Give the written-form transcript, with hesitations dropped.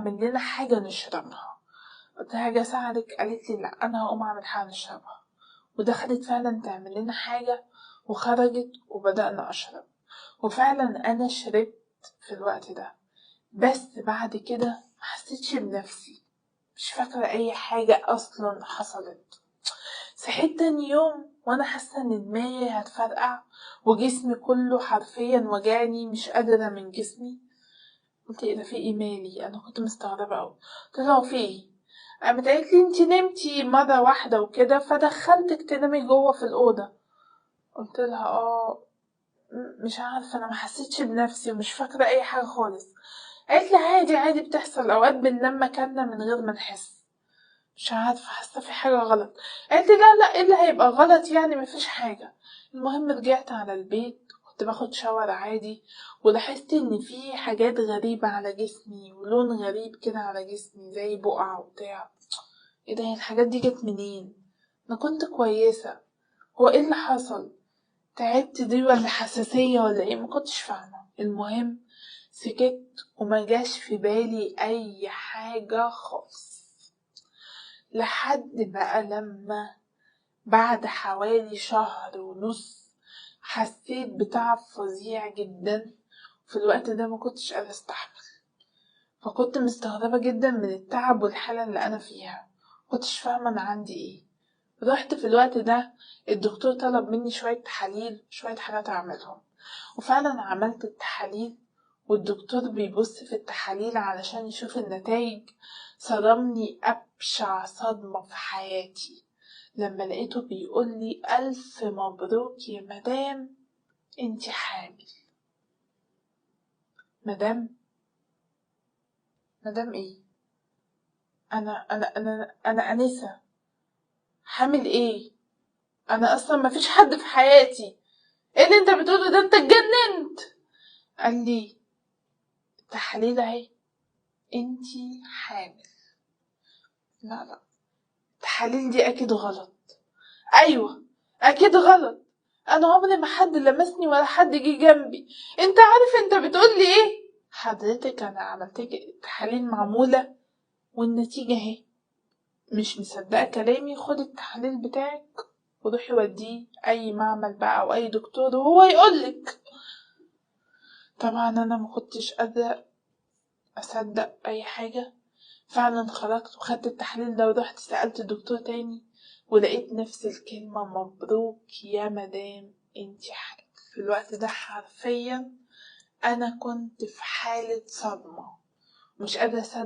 اعمل لنا حاجة نشربها. قلت لها هاجي اساعدك؟ قالت لي لا، انا هقوم اعمل حاجة نشربها. ودخلت فعلا تعمل لنا حاجة وخرجت وبدأنا اشرب، وفعلا انا شربت في الوقت ده. بس بعد كده محسيتش بنفسي، مش فاكرة اي حاجة اصلا حصلت. صحيت تاني يوم وانا حاسة ان دماغي هتفرقع وجسمي كله حرفيا وجعني، مش قادرة من جسمي. قلت ايه ده، في ايه مالي؟ انا كنت مستغربة اوي. قلت لها هو في ايه؟ قامت قالت لي انتي نمتي مرة واحدة وكده فدخلتك تنامي جوه في الأوضة. قلت لها مش عارفة، انا ما حسيتش بنفسي ومش فاكرة اي حاجة خالص. قالت لي عادي عادي بتحصل، اوقات بننام مكاننا من غير ما نحس. مش عارفة، حاسة في حاجة غلط. قالت لي لا لا، ايه اللي هيبقى غلط يعني؟ مفيش حاجة. المهم رجعت على البيت، كنت باخد شاور عادي، ولاحظت ان في حاجات غريبة على جسمي ولون غريب كده على جسمي زي بقع وبتاع. ايه ده، هي الحاجات دي جت منين؟ انا كنت كويسة، هو ايه اللي حصل؟ تعبت دي ولا حساسية ولا ايه؟ ما كنتش فاهمة. المهم سكت وما جاش في بالي اي حاجة خالص، لحد بقى لما بعد حوالي شهر ونص حسيت بتعب فظيع جدا. في الوقت ده ما كنتش قادرة استحمل، فكنت مستغربة جدا من التعب والحالة اللي انا فيها، كنتش فاهمة انا عندي ايه. رحت في الوقت ده الدكتور طلب مني شوية تحاليل، شوية حاجات اعملهم، وفعلا عملت التحاليل. والدكتور بيبص في التحاليل علشان يشوف النتائج. صدمني أبشع صدمة في حياتي لما لقيته بيقولي ألف مبروك يا مدام، انتي حامل. مدام ايه؟ انا انسة حامل ايه؟ انا اصلا مفيش حد في حياتي. ايه اللي انت بتقوله ده؟ انت اتجننت. قال لي التحاليل اهي، انتي حامل. لا لا، التحاليل دي اكيد غلط. ايوه اكيد غلط، انا عمري ما حد لمسني ولا حد جه جنبي. انت عارف انت بتقولي ايه؟ حضرتك انا عملت تحاليل معمولة والنتيجة اهي. مش مصدقة كلامي؟ خد التحليل بتاعك وروحي وديه اي معمل بقى او اي دكتور وهو يقولك. طبعا انا ما كنتش قادرة اصدق اي حاجة. فعلا خرجت وخدت التحليل ده ورحت سألت الدكتور تاني، ولقيت نفس الكلمة، مبروك يا مدام انتي حامل. في الوقت ده حرفيا انا كنت في حالة صدمة، مش قادرة اصدق